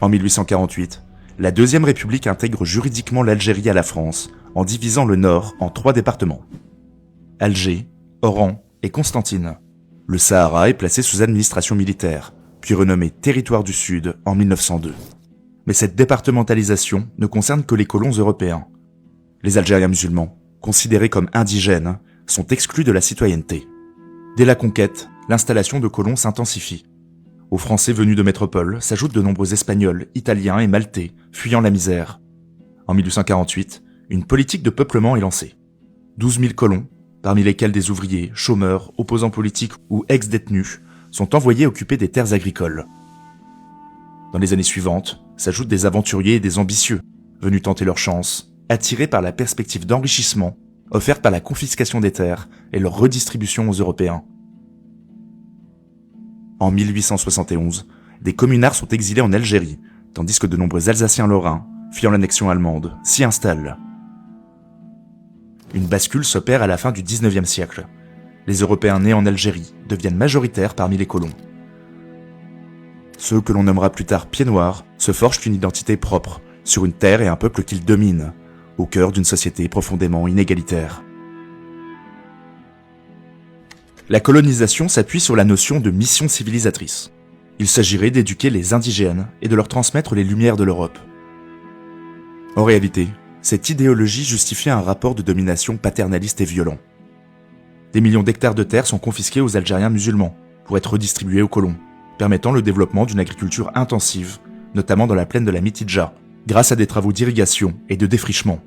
En 1848, la Deuxième République intègre juridiquement l'Algérie à la France en divisant le Nord en 3 départements. Alger, Oran et Constantine. Le Sahara est placé sous administration militaire, puis renommé Territoire du Sud en 1902. Mais cette départementalisation ne concerne que les colons européens. Les Algériens musulmans, considérés comme indigènes, sont exclus de la citoyenneté. Dès la conquête, l'installation de colons s'intensifie. Aux Français venus de métropole s'ajoutent de nombreux Espagnols, Italiens et Maltais, fuyant la misère. En 1848, une politique de peuplement est lancée. 12 000 colons, parmi lesquels des ouvriers, chômeurs, opposants politiques ou ex-détenus, sont envoyés occuper des terres agricoles. Dans les années suivantes, s'ajoutent des aventuriers et des ambitieux, venus tenter leur chance, attirés par la perspective d'enrichissement offerte par la confiscation des terres et leur redistribution aux Européens. En 1871, des communards sont exilés en Algérie, tandis que de nombreux Alsaciens lorrains, fuyant l'annexion allemande, s'y installent. Une bascule s'opère à la fin du XIXe siècle. Les Européens nés en Algérie deviennent majoritaires parmi les colons. Ceux que l'on nommera plus tard pieds noirs se forgent une identité propre, sur une terre et un peuple qu'ils dominent, au cœur d'une société profondément inégalitaire. La colonisation s'appuie sur la notion de mission civilisatrice. Il s'agirait d'éduquer les indigènes et de leur transmettre les lumières de l'Europe. En réalité, cette idéologie justifiait un rapport de domination paternaliste et violent. Des millions d'hectares de terres sont confisqués aux Algériens musulmans pour être redistribués aux colons, permettant le développement d'une agriculture intensive, notamment dans la plaine de la Mitidja, grâce à des travaux d'irrigation et de défrichement.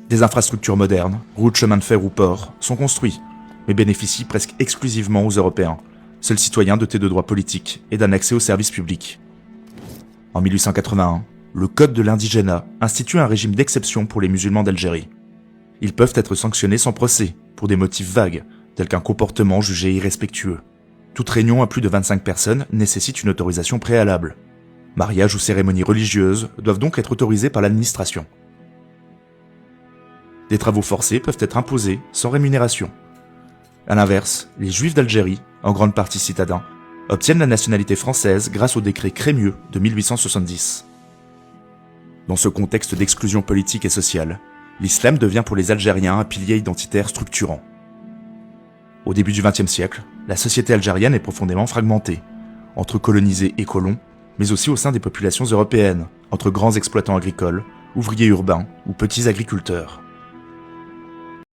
Des infrastructures modernes, routes, chemins de fer ou ports, sont construits, mais bénéficient presque exclusivement aux Européens, seuls citoyens dotés de droits politiques et d'un accès aux services publics. En 1881, le Code de l'indigénat institue un régime d'exception pour les musulmans d'Algérie. Ils peuvent être sanctionnés sans procès, pour des motifs vagues, tels qu'un comportement jugé irrespectueux. Toute réunion à plus de 25 personnes nécessite une autorisation préalable. Mariage ou cérémonies religieuses doivent donc être autorisés par l'administration. Des travaux forcés peuvent être imposés sans rémunération. À l'inverse, les Juifs d'Algérie, en grande partie citadins, obtiennent la nationalité française grâce au décret Crémieux de 1870. Dans ce contexte d'exclusion politique et sociale, l'islam devient pour les Algériens un pilier identitaire structurant. Au début du XXe siècle, la société algérienne est profondément fragmentée, entre colonisés et colons, mais aussi au sein des populations européennes, entre grands exploitants agricoles, ouvriers urbains ou petits agriculteurs.